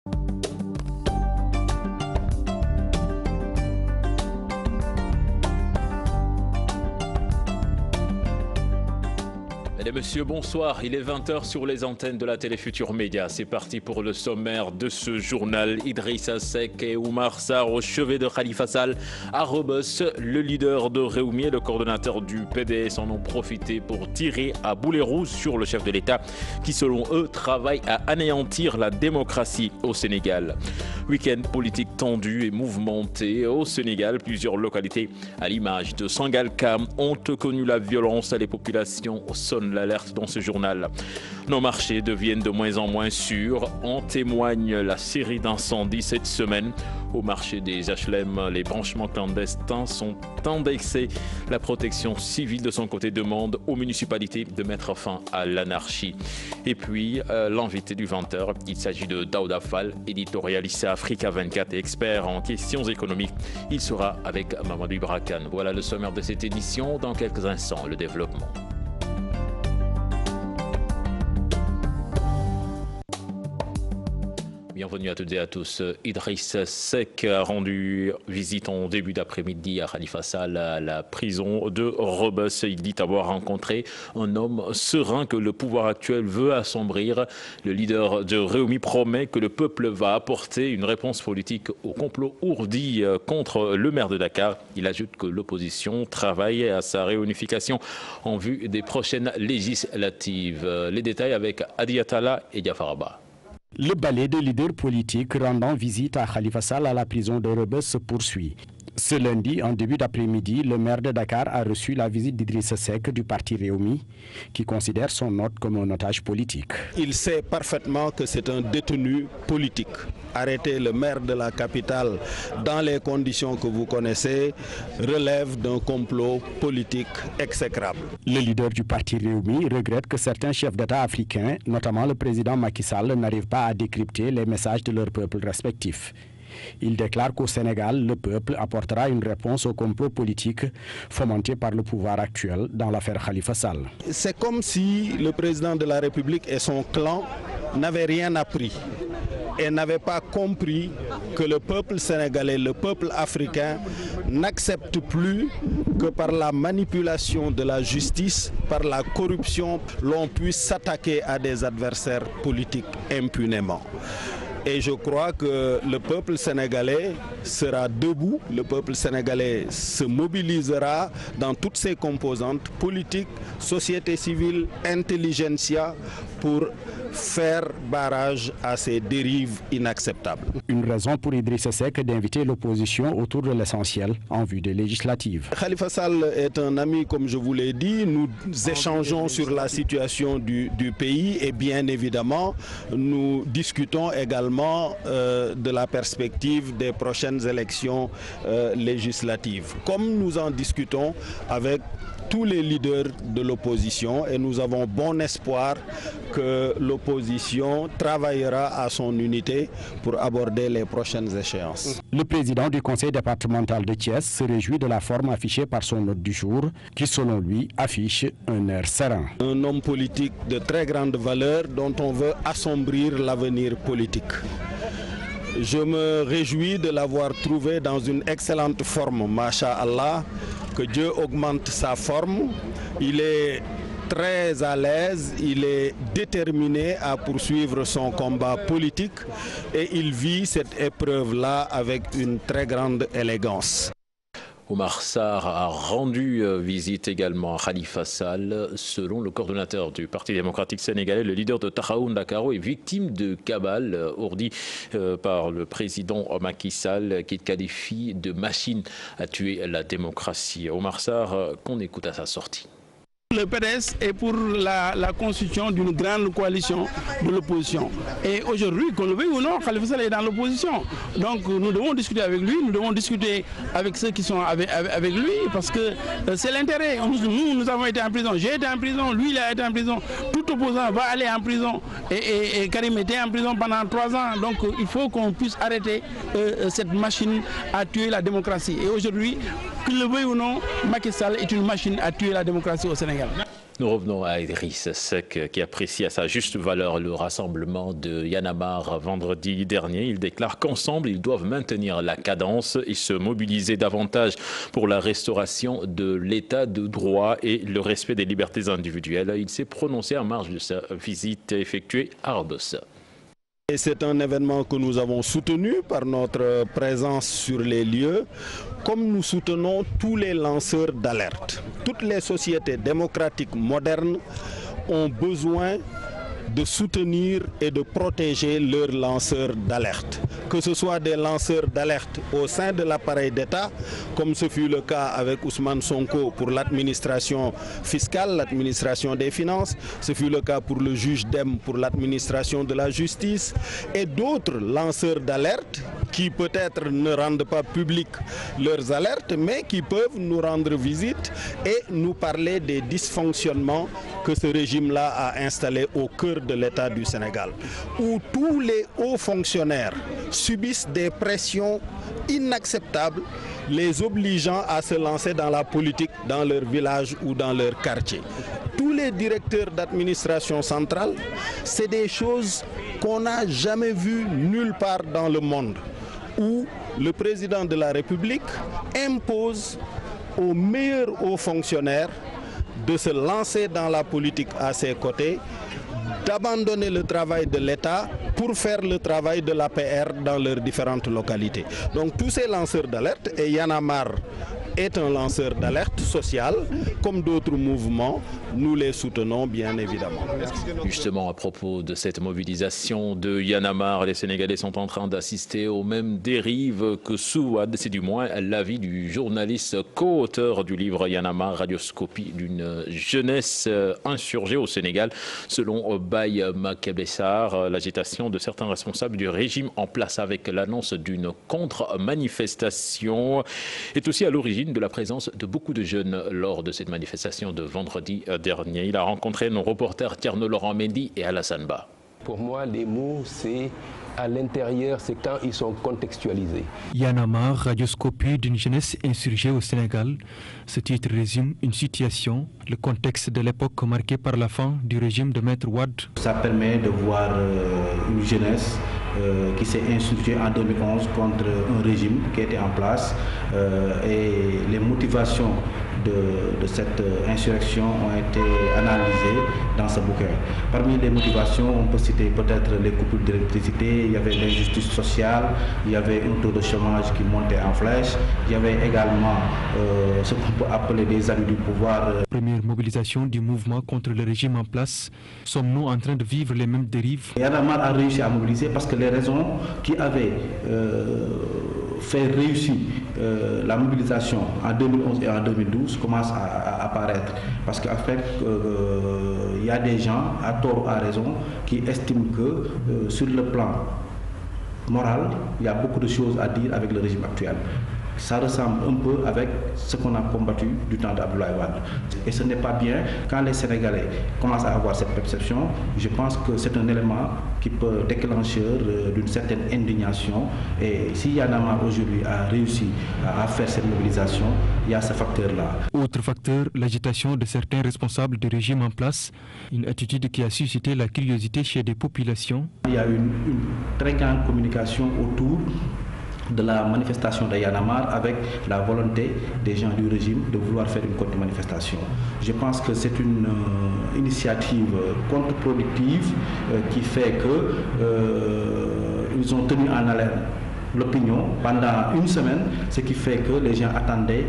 Mesdames et messieurs, bonsoir. Il est 20h sur les antennes de la télé Futur Média. C'est parti pour le sommaire de ce journal. Idrissa Seck et Oumar Sarr au chevet de Khalifa Sall à Rebeuss. Le leader de Rewmi et le coordonnateur du PDS en ont profité pour tirer à boulet rouge sur le chef de l'État qui, selon eux, travaille à anéantir la démocratie au Sénégal. Week-end politique tendu et mouvementé au Sénégal. Plusieurs localités, à l'image de Sangalkam, ont connu la violence. Les populations sonnent l'alerte dans ce journal. Nos marchés deviennent de moins en moins sûrs. En témoigne la série d'incendies cette semaine. Au marché des HLM, les branchements clandestins sont indexés. La protection civile, de son côté, demande aux municipalités de mettre fin à l'anarchie. Et puis, l'invité du 20h, il s'agit de Daouda Fall, éditorialiste à Africa 24 et expert en questions économiques. Il sera avec Mamadou Ibra Kane. Voilà le sommaire de cette édition. Dans quelques instants, le développement. Bienvenue à toutes et à tous. Idrissa Seck a rendu visite en début d'après-midi à Khalifa Sall à la prison de Rebeuss. Il dit avoir rencontré un homme serein que le pouvoir actuel veut assombrir. Le leader de Rewmi promet que le peuple va apporter une réponse politique au complot ourdi contre le maire de Dakar. Il ajoute que l'opposition travaille à sa réunification en vue des prochaines législatives. Les détails avec Adi Atala et Diafaraba. Le ballet de leaders politiques rendant visite à Khalifa Sall à la prison de Rebeuss se poursuit. Ce lundi, en début d'après-midi, le maire de Dakar a reçu la visite d'Idrissa Seck du parti Rewmi, qui considère son hôte comme un otage politique. Il sait parfaitement que c'est un détenu politique. Arrêter le maire de la capitale dans les conditions que vous connaissez relève d'un complot politique exécrable. Le leader du parti Rewmi regrette que certains chefs d'État africains, notamment le président Macky Sall, n'arrivent pas à décrypter les messages de leurs peuples respectifs. Il déclare qu'au Sénégal, le peuple apportera une réponse au complot politique fomenté par le pouvoir actuel dans l'affaire Khalifa Sall. C'est comme si le président de la République et son clan n'avaient rien appris et n'avaient pas compris que le peuple sénégalais, le peuple africain n'accepte plus que par la manipulation de la justice, par la corruption, l'on puisse s'attaquer à des adversaires politiques impunément. Et je crois que le peuple sénégalais sera debout, le peuple sénégalais se mobilisera dans toutes ses composantes, politique, société civile, intelligentsia, pour faire barrage à ces dérives inacceptables. Une raison pour Idrissa Seck d'inviter l'opposition autour de l'essentiel en vue des législatives. Khalifa Sall est un ami, comme je vous l'ai dit. Nous échangeons sur la situation du pays et bien évidemment, nous discutons également de la perspective des prochaines élections législatives. Comme nous en discutons avec tous les leaders de l'opposition et nous avons bon espoir que l'opposition travaillera à son unité pour aborder les prochaines échéances. Le président du conseil départemental de Thiès se réjouit de la forme affichée par son hôte du jour qui, selon lui, affiche un air serein. Un homme politique de très grande valeur dont on veut assombrir l'avenir politique. Je me réjouis de l'avoir trouvé dans une excellente forme, Masha'Allah, que Dieu augmente sa forme. Il est très à l'aise, il est déterminé à poursuivre son combat politique et il vit cette épreuve-là avec une très grande élégance. Oumar Sarr a rendu visite également à Khalifa Sall. Selon le coordonnateur du Parti démocratique sénégalais, le leader de Tahaoun Dakaro est victime de cabale ourdie par le président Macky Sall, qui qualifie de machine à tuer la démocratie. Oumar Sarr, qu'on écoute à sa sortie. Le PDS est pour la constitution d'une grande coalition de l'opposition. Et aujourd'hui, qu'on le veuille ou non, Khalifa Sall est dans l'opposition. Donc nous devons discuter avec lui, nous devons discuter avec ceux qui sont avec lui, parce que c'est l'intérêt. Nous avons été en prison, j'ai été en prison, lui il a été en prison, tout opposant va aller en prison. Et Karim était en prison pendant 3 ans. Donc il faut qu'on puisse arrêter cette machine à tuer la démocratie. Et aujourd'hui, qu'il le veuille ou non, Macky Sall est une machine à tuer la démocratie au Sénégal. Nous revenons à Idriss Seck qui apprécie à sa juste valeur le rassemblement de Y'en a marre vendredi dernier. Il déclare qu'ensemble, ils doivent maintenir la cadence et se mobiliser davantage pour la restauration de l'état de droit et le respect des libertés individuelles. Il s'est prononcé en marge de sa visite effectuée à Rebeuss. C'est un événement que nous avons soutenu par notre présence sur les lieux, comme nous soutenons tous les lanceurs d'alerte. Toutes les sociétés démocratiques modernes ont besoin de soutenir et de protéger leurs lanceurs d'alerte. Que ce soit des lanceurs d'alerte au sein de l'appareil d'État, comme ce fut le cas avec Ousmane Sonko pour l'administration fiscale, l'administration des finances, ce fut le cas pour le juge Dème pour l'administration de la justice, et d'autres lanceurs d'alerte qui peut-être ne rendent pas public leurs alertes, mais qui peuvent nous rendre visite et nous parler des dysfonctionnements que ce régime-là a installés au cœur de l'État du Sénégal, où tous les hauts fonctionnaires subissent des pressions inacceptables, les obligeant à se lancer dans la politique dans leur village ou dans leur quartier. Tous les directeurs d'administration centrale, c'est des choses qu'on n'a jamais vues nulle part dans le monde, où le président de la République impose aux meilleurs hauts fonctionnaires de se lancer dans la politique à ses côtés, d'abandonner le travail de l'État pour faire le travail de l'APR dans leurs différentes localités. Donc tous ces lanceurs d'alerte, et Y'en a marre est un lanceur d'alerte sociale, comme d'autres mouvements, nous les soutenons bien évidemment. Justement, à propos de cette mobilisation de Y'en a marre, les Sénégalais sont en train d'assister aux mêmes dérives que Souad. C'est du moins l'avis du journaliste co-auteur du livre Y'en a marre, radioscopie d'une jeunesse insurgée au Sénégal. Selon Baye Makebessar, l'agitation de certains responsables du régime en place avec l'annonce d'une contre-manifestation est aussi à l'origine de la présence de beaucoup de jeunes lors de cette manifestation de vendredi dernier. Il a rencontré nos reporters Tierno Laurent Mendy et Alassane Ba. Pour moi, les mots, c'est à l'intérieur, c'est quand ils sont contextualisés. Y'en a marre, radioscopie d'une jeunesse insurgée au Sénégal. Ce titre résume une situation, le contexte de l'époque marquée par la fin du régime de Maître Wade. Ça permet de voir une jeunesse qui s'est insurgée en 2011 contre un régime qui était en place et les motivations de cette insurrection ont été analysées dans ce bouquin. Parmi les motivations, on peut citer peut-être les coupures d'électricité, il y avait l'injustice sociale, il y avait un taux de chômage qui montait en flèche, il y avait également ce qu'on peut appeler des abus du pouvoir. Première mobilisation du mouvement contre le régime en place. Sommes-nous en train de vivre les mêmes dérives? Y'en a marre a réussi à mobiliser parce que les raisons qui avaient fait réussir la mobilisation en 2011 et en 2012 commencent à apparaître. Parce qu'en fait, il y a des gens, à tort ou à raison, qui estiment que sur le plan moral, il y a beaucoup de choses à dire avec le régime actuel. Ça ressemble un peu avec ce qu'on a combattu du temps d'Abdoulaye Wade. Et ce n'est pas bien. Quand les Sénégalais commencent à avoir cette perception, je pense que c'est un élément qui peut déclencher d'une certaine indignation. Et si Y'en a marre aujourd'hui a réussi à faire cette mobilisation, il y a ce facteur-là. Autre facteur, l'agitation de certains responsables du régime en place, une attitude qui a suscité la curiosité chez des populations. Il y a une très grande communication autour de la manifestation de Y'en a marre avec la volonté des gens du régime de vouloir faire une contre-manifestation. Je pense que c'est une initiative contre-productive qui fait qu'ils ont tenu en haleine l'opinion pendant une semaine, ce qui fait que les gens attendaient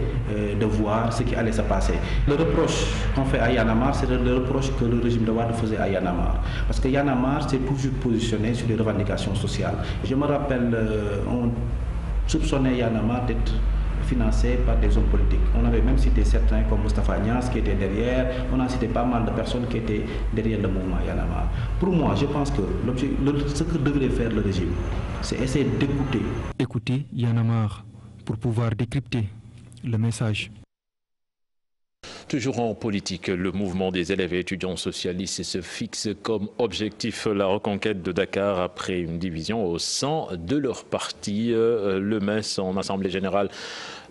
de voir ce qui allait se passer. Le reproche qu'on fait à Y'en a marre, c'est le reproche que le régime de Wade faisait à Y'en a marre. Parce que Y'en a marre s'est toujours positionné sur les revendications sociales. Je me rappelle, on soupçonnait Y'en a marre d'être financé par des hommes politiques. On avait même cité certains comme Moustapha Niasse qui était derrière, on a cité pas mal de personnes qui étaient derrière le mouvement Y'en a marre. Pour moi, je pense que ce que devrait faire le régime, c'est essayer d'écouter. Écouter Y'en a marre pour pouvoir décrypter le message. Toujours en politique, le mouvement des élèves et étudiants socialistes se fixe comme objectif la reconquête de Dakar après une division au sein de leur parti. Le MES en Assemblée générale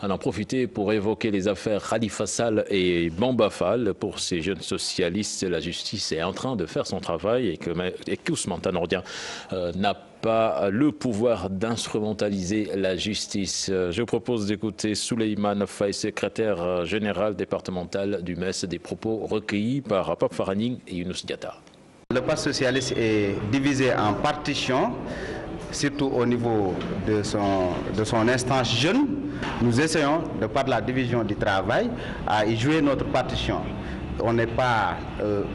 en a profité pour évoquer les affaires Khalifa Sall et Bamba Fall. Pour ces jeunes socialistes, la justice est en train de faire son travail et que Ousmane Tanordien n'a pas le pouvoir d'instrumentaliser la justice. Je propose d'écouter Souleymane Faye, secrétaire général départemental du MES, des propos recueillis par Pape Faraning et Younous Diatta. Le Parti socialiste est divisé en partitions, surtout au niveau de son instance jeune. Nous essayons, de par la division du travail, à y jouer notre partition. On n'est pas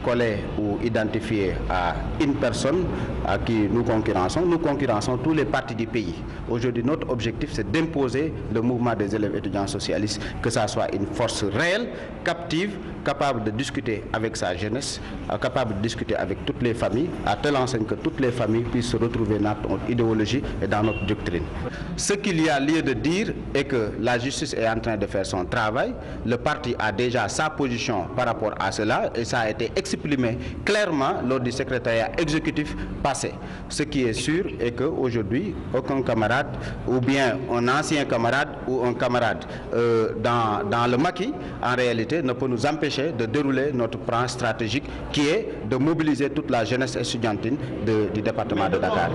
collé ou identifié à une personne à qui nous concurrençons tous les partis du pays. Aujourd'hui, notre objectif, c'est d'imposer le mouvement des élèves étudiants socialistes, que ça soit une force réelle, captive, capable de discuter avec sa jeunesse, capable de discuter avec toutes les familles, à telle enseigne que toutes les familles puissent se retrouver dans notre idéologie et dans notre doctrine. Ce qu'il y a lieu de dire est que la justice est en train de faire son travail. Le parti a déjà sa position par rapport à cela et ça a été exprimé clairement lors du secrétariat exécutif passé. Ce qui est sûr est qu'aujourd'hui, aucun camarade ou bien un ancien camarade ou un camarade dans le maquis, en réalité, ne peut nous empêcher de dérouler notre plan stratégique qui est de mobiliser toute la jeunesse estudiantine du département de Dakar.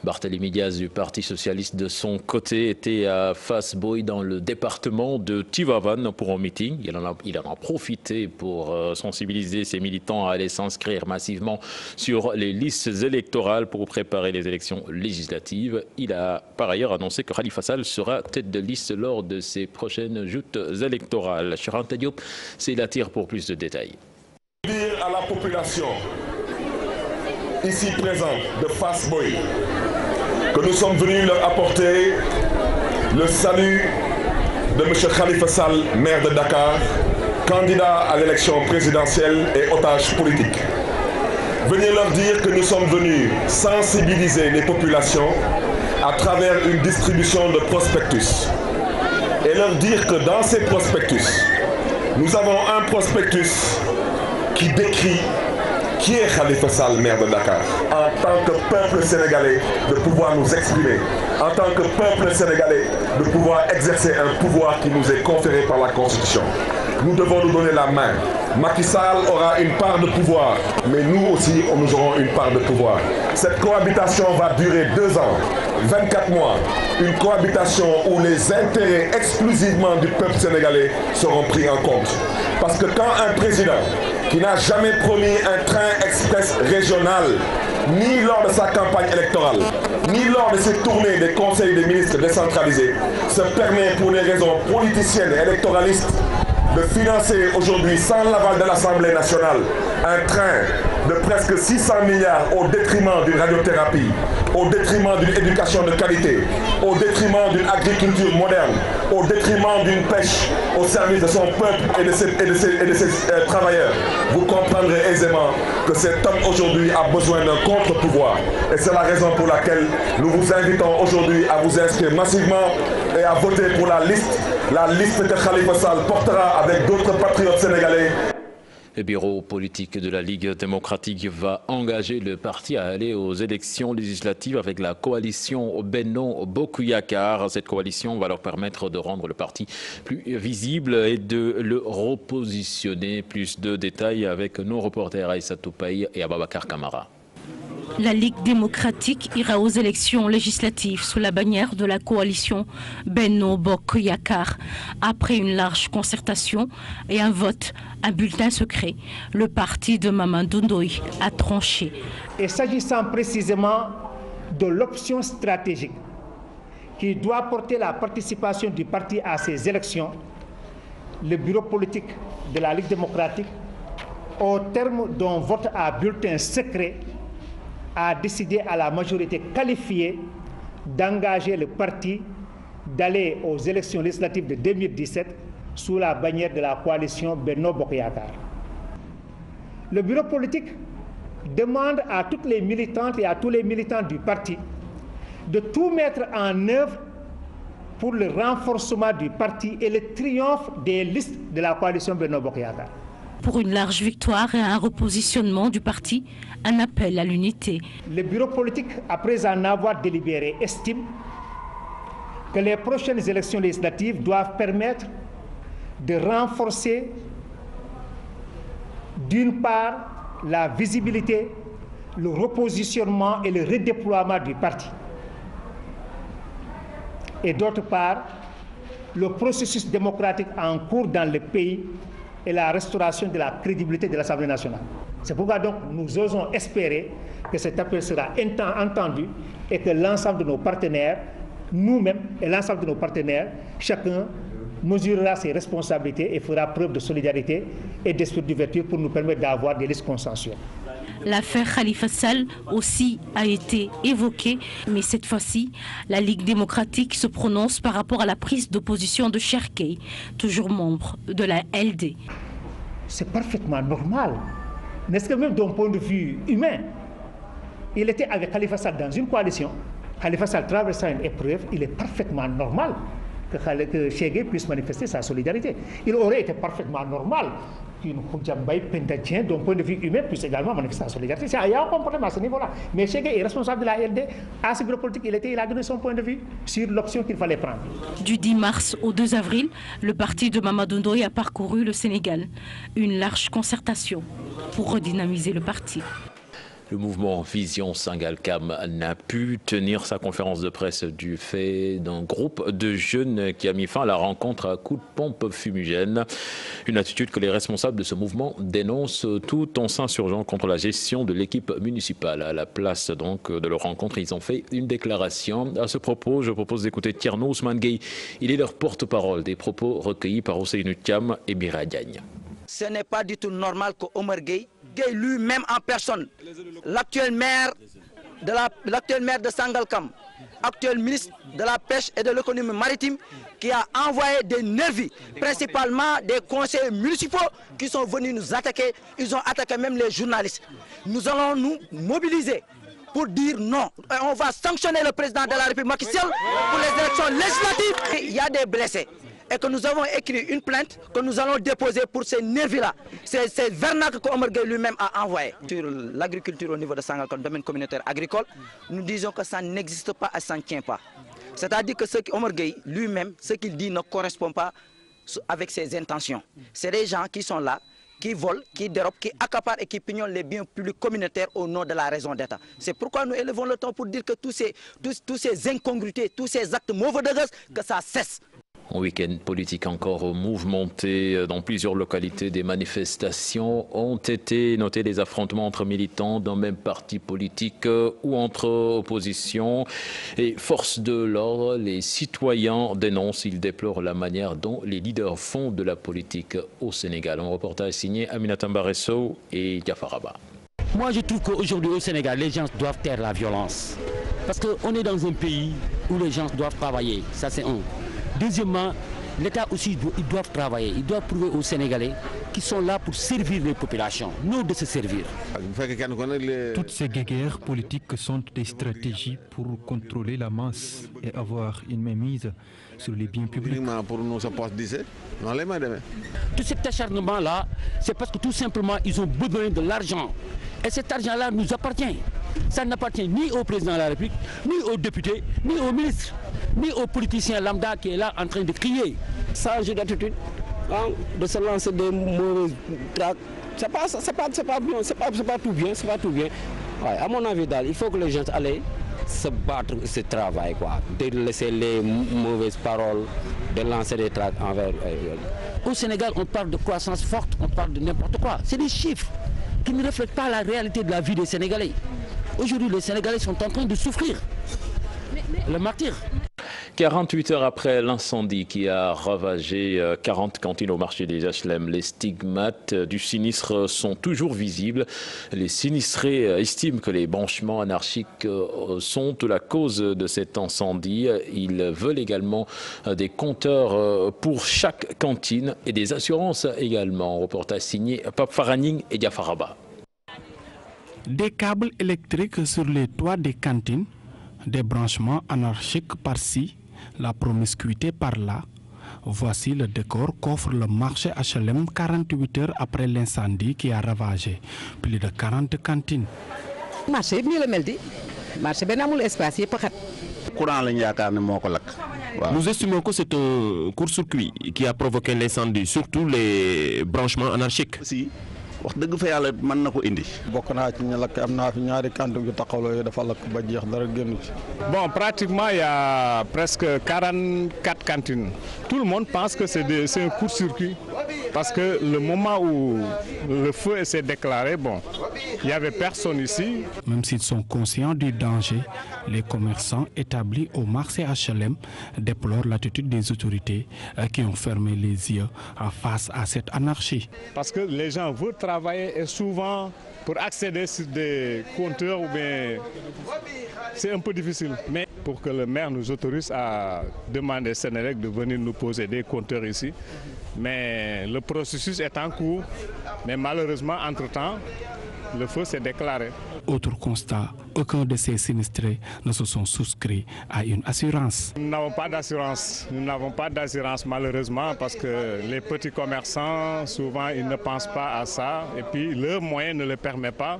Barthélémy Diaz du Parti socialiste de son côté était à Fass-Boye dans le département de Tivaouane pour un meeting. Il en a profité pour sensibiliser ses militants à aller s'inscrire massivement sur les listes électorales pour préparer les élections législatives. Il a par ailleurs annoncé que Khalifa Sall sera tête de liste lors de ses prochaines joutes électorales. Charanta Diop, c'est la tire pour plus de détails. Dire à la population ici présente de Fass-Boye que nous sommes venus leur apporter le salut de M. Khalifa Sall, maire de Dakar, candidat à l'élection présidentielle et otage politique. Venez leur dire que nous sommes venus sensibiliser les populations à travers une distribution de prospectus et leur dire que dans ces prospectus, nous avons un prospectus qui décrit qui est Khalifa Sall, maire de Dakar, en tant que peuple sénégalais, de pouvoir nous exprimer, en tant que peuple sénégalais, de pouvoir exercer un pouvoir qui nous est conféré par la Constitution. Nous devons nous donner la main. Macky Sall aura une part de pouvoir, mais nous aussi, nous aurons une part de pouvoir. Cette cohabitation va durer 2 ans, 24 mois. Une cohabitation où les intérêts exclusivement du peuple sénégalais seront pris en compte. Parce que quand un président qui n'a jamais promis un train express régional, ni lors de sa campagne électorale, ni lors de ses tournées des conseils des ministres décentralisés, se permet pour des raisons politiciennes et électoralistes de financer aujourd'hui, sans l'aval de l'Assemblée nationale, un train de presque 600 milliards au détriment d'une radiothérapie, au détriment d'une éducation de qualité, au détriment d'une agriculture moderne, au détriment d'une pêche au service de son peuple et de ses travailleurs. Vous comprendrez aisément que cet homme aujourd'hui a besoin d'un contre-pouvoir. Et c'est la raison pour laquelle nous vous invitons aujourd'hui à vous inscrire massivement et à voter pour la liste. La liste que Khalifa Sall portera avec d'autres patriotes sénégalais. Le bureau politique de la Ligue démocratique va engager le parti à aller aux élections législatives avec la coalition Benno Bokk Yakaar. Cette coalition va leur permettre de rendre le parti plus visible et de le repositionner. Plus de détails avec nos reporters Aïssatou Paye et Ababakar Kamara. La Ligue démocratique ira aux élections législatives sous la bannière de la coalition Benno Bokk Yakaar. Après une large concertation et un vote, un bulletin secret, le parti de Mamadou Ndoye a tranché. Et s'agissant précisément de l'option stratégique qui doit porter la participation du parti à ces élections, le bureau politique de la Ligue démocratique, au terme d'un vote à bulletin secret, a décidé à la majorité qualifiée d'engager le parti d'aller aux élections législatives de 2017 sous la bannière de la coalition Benno Bokk Yakaar. Le bureau politique demande à toutes les militantes et à tous les militants du parti de tout mettre en œuvre pour le renforcement du parti et le triomphe des listes de la coalition Benno Bokk Yakaar. Pour une large victoire et un repositionnement du parti, un appel à l'unité. Le bureau politique, après en avoir délibéré, estime que les prochaines élections législatives doivent permettre de renforcer d'une part la visibilité, le repositionnement et le redéploiement du parti. Et d'autre part, le processus démocratique en cours dans le pays et la restauration de la crédibilité de l'Assemblée nationale. C'est pourquoi donc nous osons espérer que cet appel sera entendu et que l'ensemble de nos partenaires, nous-mêmes et l'ensemble de nos partenaires, chacun mesurera ses responsabilités et fera preuve de solidarité et d'esprit d'ouverture pour nous permettre d'avoir des listes consensuelles. L'affaire Khalifa Sall aussi a été évoquée, mais cette fois-ci, la Ligue démocratique se prononce par rapport à la prise d'opposition de Cherkey, toujours membre de la LD. C'est parfaitement normal. N'est-ce que même d'un point de vue humain, il était avec Khalifa Sall dans une coalition. Khalifa Sall traversant une épreuve, il est parfaitement normal que Cherkey puisse manifester sa solidarité. Il aurait été parfaitement normal qu'une Khoudiambaye Pentatien, d'un point de vue humain, puisse également manifester sa solidarité. Il y a un comportement à ce niveau-là. Mais Cherkey est responsable de la LD. À ce bureau politique, il a donné son point de vue sur l'option qu'il fallait prendre. Du 10 mars au 2 avril, le parti de Mamadou Ndoye a parcouru le Sénégal. Une large concertation pour redynamiser le parti. Le mouvement Vision Sangalkam n'a pu tenir sa conférence de presse du fait d'un groupe de jeunes qui a mis fin à la rencontre à coups de pompe fumigène. Une attitude que les responsables de ce mouvement dénoncent tout en s'insurgeant contre la gestion de l'équipe municipale. À la place donc de leur rencontre, ils ont fait une déclaration. À ce propos, je propose d'écouter Thierno Ousmane Gueye. Il est leur porte-parole, des propos recueillis par Ousseynou Thiam et Bira Diagne. Ce n'est pas du tout normal que Omar Gueye lui-même en personne, l'actuel maire de Sangalkam, actuel ministre de la Pêche et de l'économie maritime, qui a envoyé des nervis, principalement des conseillers municipaux qui sont venus nous attaquer. Ils ont attaqué même les journalistes. Nous allons nous mobiliser pour dire non. On va sanctionner le président de la République Macky Sall pour les élections législatives. Il y a des blessés. Et que nous avons écrit une plainte que nous allons déposer pour ces nervis-là, ces vernacles qu'Omar Gueye lui-même a envoyé. Sur l'agriculture au niveau de Sangalkam, domaine communautaire agricole, nous disons que ça n'existe pas et ça ne tient pas. C'est-à-dire que ce qu'Omar Gueye lui-même, ce qu'il dit ne correspond pas avec ses intentions. C'est des gens qui sont là, qui volent, qui dérobent, qui accaparent et qui pignonnent les biens publics communautaires au nom de la raison d'État. C'est pourquoi nous élevons le ton pour dire que tous ces incongruités, tous ces actes mauvais de gosse, que ça cesse. Un week-end politique encore mouvementé dans plusieurs localités. Des manifestations ont été notées, des affrontements entre militants d'un même parti politique ou entre oppositions et forces de l'ordre. Les citoyens dénoncent, ils déplorent la manière dont les leaders font de la politique au Sénégal. Un reportage signé Aminata Mbaresso et Diafaraba. Moi je trouve qu'aujourd'hui au Sénégal, les gens doivent taire la violence. Parce qu'on est dans un pays où les gens doivent travailler, ça c'est un. Deuxièmement, l'État aussi, ils doivent travailler, ils doivent prouver aux Sénégalais qu'ils sont là pour servir les populations, non de se servir. Toutes ces guerres politiques sont des stratégies pour contrôler la masse et avoir une mainmise sur les biens publics. Tout cet acharnement-là, c'est parce que tout simplement, ils ont besoin de l'argent. Et cet argent-là nous appartient. Ça n'appartient ni au président de la République, ni aux députés, ni aux ministres, ni aux politiciens lambda qui est là en train de crier. Changer d'attitude, de se lancer des mauvaises tracts, c'est pas bien, c'est pas tout bien, c'est pas tout bien. Ouais, à mon avis, il faut que les gens aillent se battre, ce travail, quoi, de laisser les mauvaises paroles, de lancer des tracts envers. Au Sénégal, on parle de croissance forte, on parle de n'importe quoi. C'est des chiffres qui ne reflètent pas la réalité de la vie des Sénégalais. Aujourd'hui, les Sénégalais sont en train de souffrir. Le martyr. 48 heures après l'incendie qui a ravagé 40 cantines au marché des HLM, les stigmates du sinistre sont toujours visibles. Les sinistrés estiment que les branchements anarchiques sont la cause de cet incendie. Ils veulent également des compteurs pour chaque cantine et des assurances également. Reportage signé Pape Faraning et Diafaraba. Des câbles électriques sur les toits des cantines, des branchements anarchiques par-ci, la promiscuité par là. Voici le décor qu'offre le marché HLM 48 heures après l'incendie qui a ravagé plus de 40 cantines. Marché bi nii la mel di marché benn amul espace yëpp xat. Courant lañu yaakaar ne moo ko lakk. Nous estimons que c'est un court-circuit qui a provoqué l'incendie, surtout les branchements anarchiques. Si. wax dëgg fa yàlla mën na ko indi. bokk naa ci ñu lakk am naa fi ñaari cantine yu taxawloo yi dafa lakk ba jeex dara génn ci. Bon, pratiquement il y a presque 44 cantines. Tout le monde pense que c'est un court-circuit parce que le moment où le feu s'est déclaré, bon, il n'y avait personne ici. Même s'ils sont conscients du danger, les commerçants établis au marché HLM déplorent l'attitude des autorités qui ont fermé les yeux face à cette anarchie. Parce que les gens veulent travailler et souvent pour accéder sur des compteurs ou bien c'est un peu difficile. Mais pour que le maire nous autorise à demander à Sénélec de venir nous poser des compteurs ici. Mais le processus est en cours. Mais malheureusement, entre-temps, le feu s'est déclaré. Autre constat, aucun de ces sinistrés ne se sont souscrits à une assurance. Nous n'avons pas d'assurance. Nous n'avons pas d'assurance malheureusement parce que les petits commerçants, souvent, ils ne pensent pas à ça. Et puis, leurs moyens ne leur permettent pas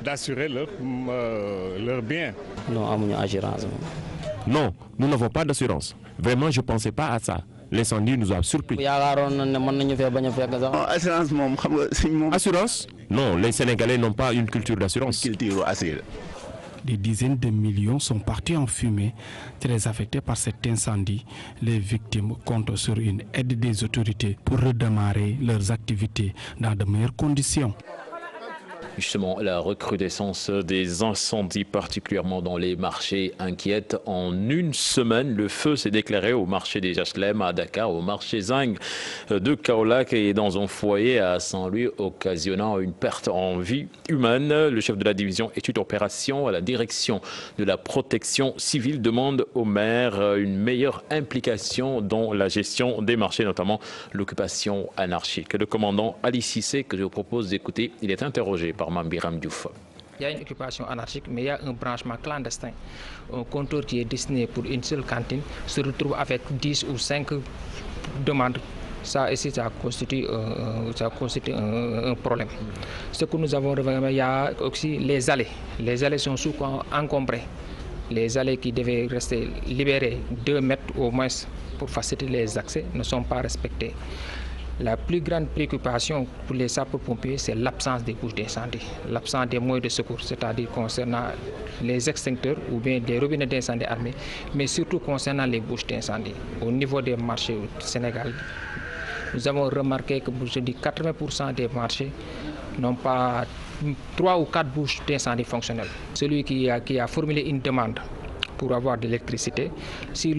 d'assurer leurs biens. Non, assurance. Non, nous n'avons pas d'assurance. Vraiment, je ne pensais pas à ça. L'incendie nous a surpris. Assurance? Non, les Sénégalais n'ont pas une culture d'assurance. Des dizaines de millions sont partis en fumée. Très affectés par cet incendie, les victimes comptent sur une aide des autorités pour redémarrer leurs activités dans de meilleures conditions. Justement, la recrudescence des incendies, particulièrement dans les marchés, inquiète. En une semaine, le feu s'est déclaré au marché des HLM à Dakar, au marché Zing de Kaolack et dans un foyer à Saint-Louis, occasionnant une perte en vie humaine. Le chef de la division études opérations à la direction de la protection civile demande au maire une meilleure implication dans la gestion des marchés, notamment l'occupation anarchique. Le commandant Ali Cissé, que je vous propose d'écouter, il est interrogé par Mambiram Diouf. Il y a une occupation anarchique, mais il y a un branchement clandestin. Un compteur qui est destiné pour une seule cantine se retrouve avec 10 ou 5 demandes. Ça ici, ça constitue un problème. Ce que nous avons remarqué, il y a aussi les allées. Les allées sont encombrées. Les allées qui devaient rester libérées 2 mètres au moins pour faciliter les accès ne sont pas respectées. La plus grande préoccupation pour les sapeurs-pompiers, c'est l'absence des bouches d'incendie, l'absence des moyens de secours, c'est-à-dire concernant les extincteurs ou bien des robinets d'incendie armés, mais surtout concernant les bouches d'incendie. Au niveau des marchés du Sénégal, nous avons remarqué que je dis 80% des marchés n'ont pas 3 ou 4 bouches d'incendie fonctionnelles. Celui qui a formulé une demande pour avoir de l'électricité. Si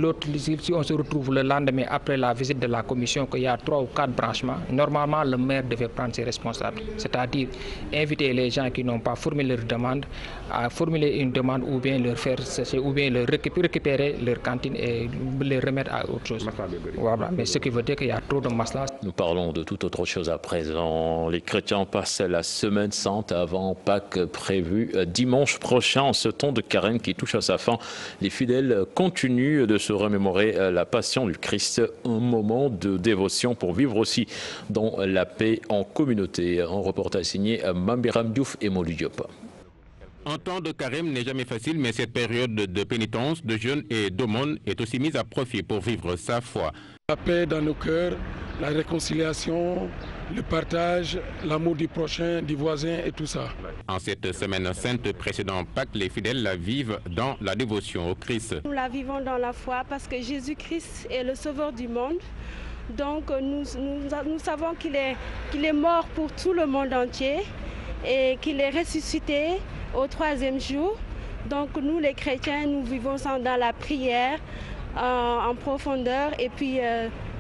on se retrouve le lendemain après la visite de la commission qu'il y a 3 ou 4 branchements, normalement le maire devait prendre ses responsabilités, c'est-à-dire inviter les gens qui n'ont pas formulé leur demande à formuler une demande ou bien leur faire cesser ou bien leur récupérer leur cantine et les remettre à autre chose. Voilà. Mais ce qui veut dire qu'il y a trop de maslas. Nous parlons de toute autre chose à présent. Les chrétiens passent la semaine sainte avant Pâques prévue dimanche prochain en ce temps de carême qui touche à sa fin. Les fidèles continuent de se remémorer la passion du Christ, un moment de dévotion pour vivre aussi dans la paix en communauté. Un reportage signé Mambiram Diouf et Molu Diop. Un temps de carême n'est jamais facile, mais cette période de pénitence, de jeûne et d'aumône est aussi mise à profit pour vivre sa foi. La paix dans nos cœurs, la réconciliation, le partage, l'amour du prochain, du voisin et tout ça. En cette semaine sainte précédant Pâques, les fidèles la vivent dans la dévotion au Christ. Nous la vivons dans la foi parce que Jésus-Christ est le sauveur du monde. Donc nous savons qu'il est mort pour tout le monde entier et qu'il est ressuscité au 3e jour. Donc nous les chrétiens, nous vivons dans la prière en profondeur et puis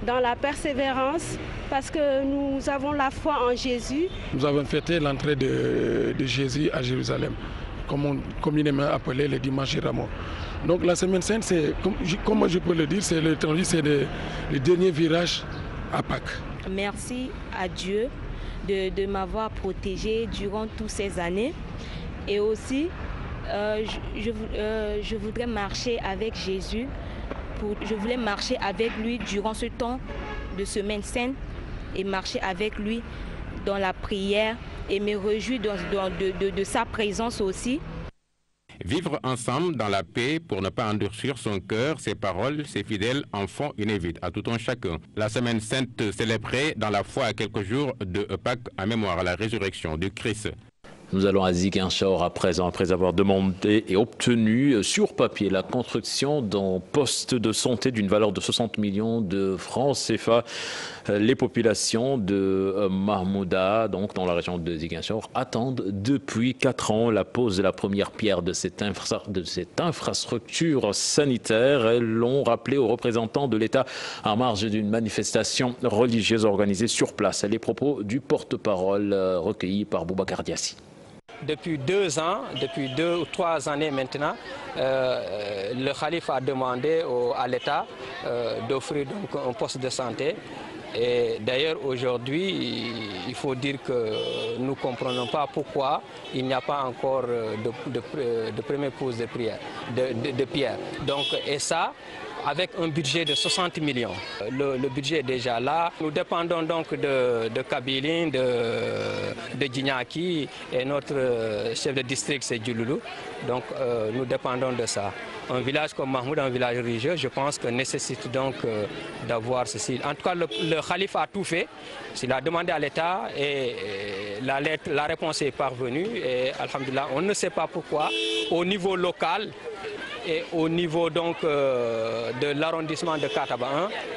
dans la persévérance parce que nous avons la foi en Jésus. Nous avons fêté l'entrée de Jésus à Jérusalem, comme on communément appelé le dimanche Ramos. Donc la semaine sainte, comment je peux le dire, c'est le dernier virage à Pâques. Merci à Dieu de m'avoir protégé durant toutes ces années et aussi je voudrais marcher avec Jésus Je voulais marcher avec lui durant ce temps de Semaine Sainte et marcher avec lui dans la prière et me réjouir de sa présence aussi. Vivre ensemble dans la paix pour ne pas endurcir son cœur, ses paroles, ses fidèles en font une évite à tout un chacun. La Semaine Sainte célébrée dans la foi à quelques jours de Pâques en mémoire à la résurrection du Christ. Nous allons à Ziguinchor à présent, après avoir demandé et obtenu sur papier la construction d'un poste de santé d'une valeur de 60 millions de francs CFA. Les populations de Mahmouda, donc dans la région de Ziguinchor, attendent depuis 4 ans la pose de la première pierre de cette infrastructure sanitaire. Elles l'ont rappelé aux représentants de l'État en marge d'une manifestation religieuse organisée sur place. Les propos du porte-parole recueillis par Boubacar Diassi. Depuis 2 ans, depuis 2 ou 3 années maintenant, le Khalife a demandé à l'État d'offrir donc un poste de santé. Et d'ailleurs aujourd'hui, il faut dire que nous ne comprenons pas pourquoi il n'y a pas encore de première pose de pierre. Donc, et ça, avec un budget de 60 millions. Le budget est déjà là. Nous dépendons donc de Kabilin, de Djignaki et notre chef de district c'est Djouloulou. Donc nous dépendons de ça. Un village comme Mahmoud, un village religieux, je pense que nécessite donc d'avoir ceci. En tout cas, le Khalife a tout fait. Il a demandé à l'État et la réponse est parvenue. Et alhamdoulilah, on ne sait pas pourquoi, au niveau local, et au niveau donc de l'arrondissement de Kataba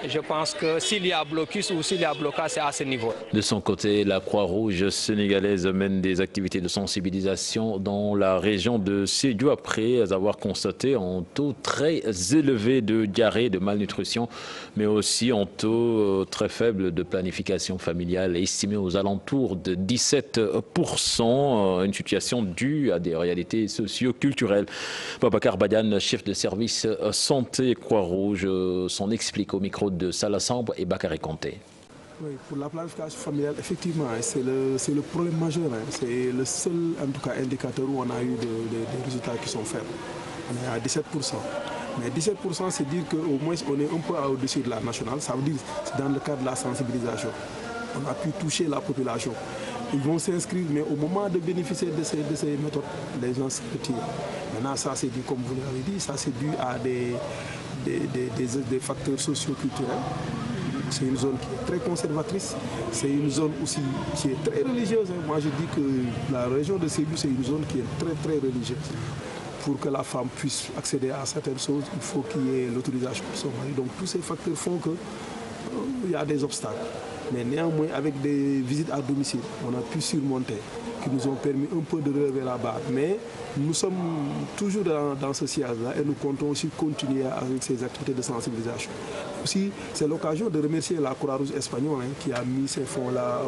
1, je pense que s'il y a blocus ou s'il y a blocage, c'est à ce niveau. De son côté, la Croix-Rouge sénégalaise mène des activités de sensibilisation dans la région de Sédhiou après avoir constaté un taux très élevé de diarrhée, de malnutrition, mais aussi un taux très faible de planification familiale, estimé aux alentours de 17%, une situation due à des réalités socio-culturelles. Babacar Badiane, chef de service santé Croix-Rouge, s'en explique au micro de Salah Samb et Bakary Conté. Oui, pour la planification familiale, effectivement, c'est le problème majeur. C'est le seul, en tout cas, indicateur où on a eu des résultats qui sont faibles. On est à 17%. Mais 17%, c'est dire qu'au moins on est un peu au-dessus de la nationale. Ça veut dire que c'est dans le cadre de la sensibilisation. On a pu toucher la population. Ils vont s'inscrire, mais au moment de bénéficier de ces méthodes, les gens se retirent. Maintenant, ça c'est dû, comme vous l'avez dit, ça c'est dû à des facteurs socio-culturels. C'est une zone qui est très conservatrice, c'est une zone aussi qui est très religieuse. Moi je dis que la région de Sédhiou, c'est une zone qui est très très religieuse. Pour que la femme puisse accéder à certaines choses, il faut qu'il y ait l'autorisation de son mari. Donc tous ces facteurs font qu'il y a des obstacles. Mais néanmoins, avec des visites à domicile, on a pu surmonter, qui nous ont permis un peu de relever la barre. Mais nous sommes toujours dans ce sillage-là et nous comptons aussi continuer avec ces activités de sensibilisation. Aussi, c'est l'occasion de remercier la Croix-Rouge espagnole qui a mis ces fonds-là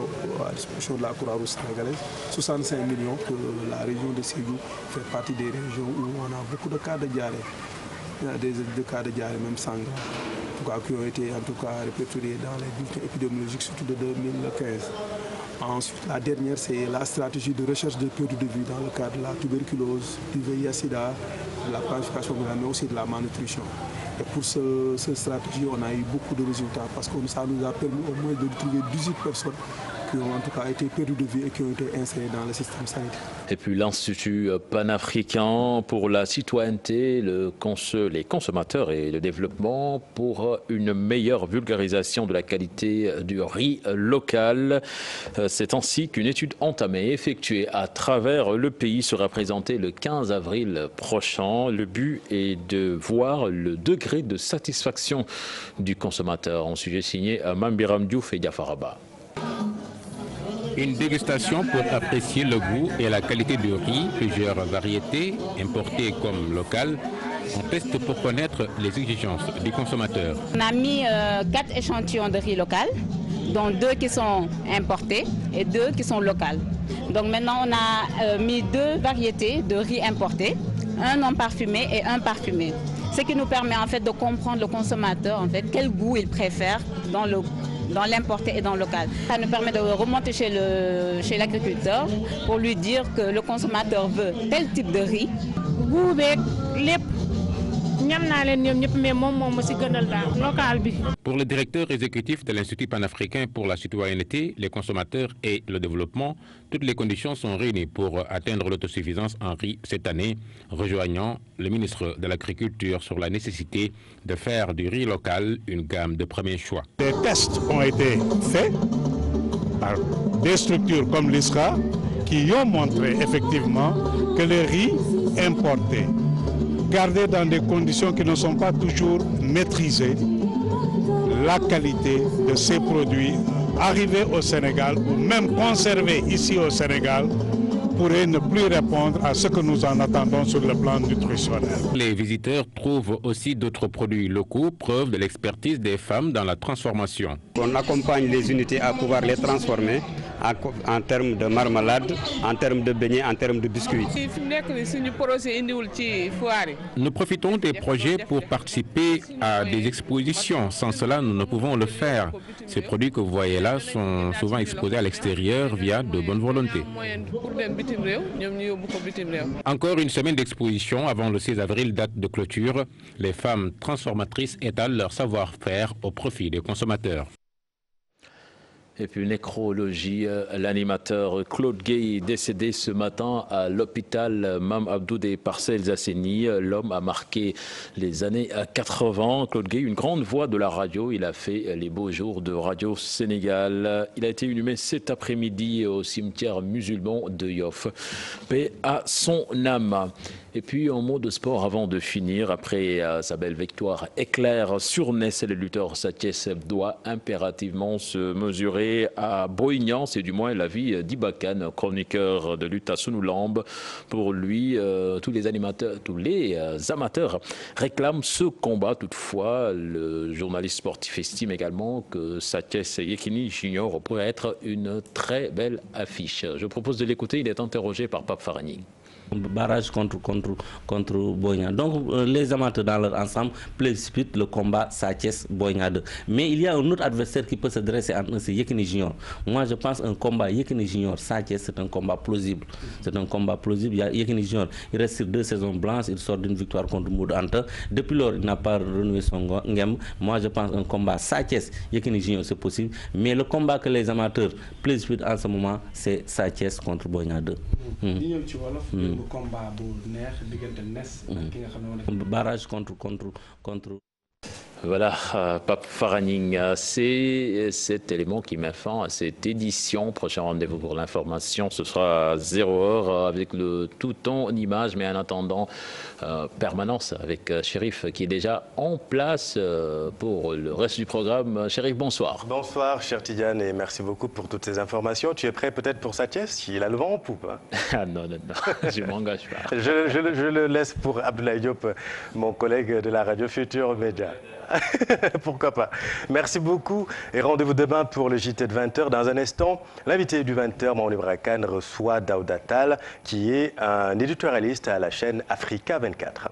à disposition de la Croix-Rouge sénégalaise. 65 millions que la région de Sédhiou fait partie des régions où on a beaucoup de cas de diarrhée. Il y a des cas de diarrhée, même sanglants, qui ont été en tout cas répertoriés dans les bulletins épidémiologiques, surtout de 2015. Ensuite, la dernière, c'est la stratégie de recherche de pertes de vie dans le cadre de la tuberculose, du VIH-Sida, de la planification, mais aussi de la malnutrition. Et pour cette stratégie, on a eu beaucoup de résultats parce que ça nous a permis au moins de trouver 18 personnes qui ont en tout cas été perdues de vie et qui ont été insérées dans le système sanitaire. Et puis l'Institut panafricain pour la citoyenneté, les consommateurs et le développement pour une meilleure vulgarisation de la qualité du riz local. C'est ainsi qu'une étude entamée, effectuée à travers le pays, sera présentée le 15 avril prochain. Le but est de voir le degré de satisfaction du consommateur. Un sujet signé Mambiram Diouf et Diafaraba. Une dégustation pour apprécier le goût et la qualité du riz, plusieurs variétés, importées comme locales. On teste pour connaître les exigences du consommateur. On a mis 4 échantillons de riz local, dont 2 qui sont importés et 2 qui sont locales. Donc maintenant on a mis 2 variétés de riz importés, un non parfumé et un parfumé. Ce qui nous permet en fait de comprendre le consommateur, en fait, quel goût il préfère dans l'importé et dans le local. Ça nous permet de remonter chez l'agriculteur pour lui dire que le consommateur veut tel type de riz. Pour le directeur exécutif de l'Institut panafricain pour la citoyenneté, les consommateurs et le développement, toutes les conditions sont réunies pour atteindre l'autosuffisance en riz cette année, rejoignant le ministre de l'Agriculture sur la nécessité de faire du riz local une gamme de premier choix. Des tests ont été faits par des structures comme l'ISRA qui ont montré effectivement que le riz importé, gardé dans des conditions qui ne sont pas toujours maîtrisées, la qualité de ces produits arrivés au Sénégal ou même conservés ici au Sénégal pourrait ne plus répondre à ce que nous en attendons sur le plan nutritionnel. Les visiteurs trouvent aussi d'autres produits locaux, preuve de l'expertise des femmes dans la transformation. On accompagne les unités à pouvoir les transformer en termes de marmelade, en termes de beignets, en termes de biscuits. Nous profitons des projets pour participer à des expositions. Sans cela, nous ne pouvons le faire. Ces produits que vous voyez là sont souvent exposés à l'extérieur via de bonnes volontés. Encore une semaine d'exposition avant le 16 avril, date de clôture. Les femmes transformatrices étalent leur savoir-faire au profit des consommateurs. Et puis nécrologie, l'animateur Claude Gueye décédé ce matin à l'hôpital Mame Abdou des Parcelles Assainies. L'homme a marqué les années 80. Claude Gueye, une grande voix de la radio, il a fait les beaux jours de Radio Sénégal. Il a été inhumé cet après-midi au cimetière musulman de Yoff. Paix à son âme. Et puis un mot de sport avant de finir. Après sa belle victoire éclair sur Ness, le lutteur Sathiès doit impérativement se mesurer à Boignan. C'est du moins l'avis d'Ibakan, chroniqueur de lutte à Sunoulambe. Pour lui, tous les amateurs réclament ce combat. Toutefois, le journaliste sportif estime également que Sathiès Yekini Junior pourrait être une très belle affiche. Je propose de l'écouter. Il est interrogé par Pape Farani. Barrage contre Boignan. Donc les amateurs dans leur ensemble précipitent le combat Sathiès-Boignan 2. Mais il y a un autre adversaire qui peut se dresser entre eux, c'est Yekini Junior. Moi je pense un combat Yekini Junior Sathiès, c'est un combat plausible. C'est un combat plausible. Il y a Yekini Junior, il reste sur 2 saisons blanches, il sort d'une victoire contre Moud Anta. Depuis lors, il n'a pas renoué son ngem. Moi je pense un combat Sathiès Yekini Junior c'est possible. Mais le combat que les amateurs précipitent en ce moment, c'est Sathiès contre Boignan 2. Combat bu neex diggante Ness ak ki nga xam ne moo nekk barrage contre. Voilà, Pape Faraning, c'est cet élément qui met fin à cette édition. Prochain rendez-vous pour l'information, ce sera à 0h avec le tout en images, mais en attendant, permanence avec Chérif qui est déjà en place pour le reste du programme. Chérif, bonsoir. Bonsoir, cher Tidiane, et merci beaucoup pour toutes ces informations. Tu es prêt peut-être pour Sathiès? Il a le vent en poupe. Ah non, je ne m'engage pas. Je le laisse pour Abdoulaye Diop, mon collègue de la radio Futur Média. Pourquoi pas. Merci beaucoup et rendez-vous demain pour le JT de 20h. Dans un instant, l'invité du 20h, Mamoun Ibra Kane, reçoit Daouda Tall, qui est un éditorialiste à la chaîne Africa 24.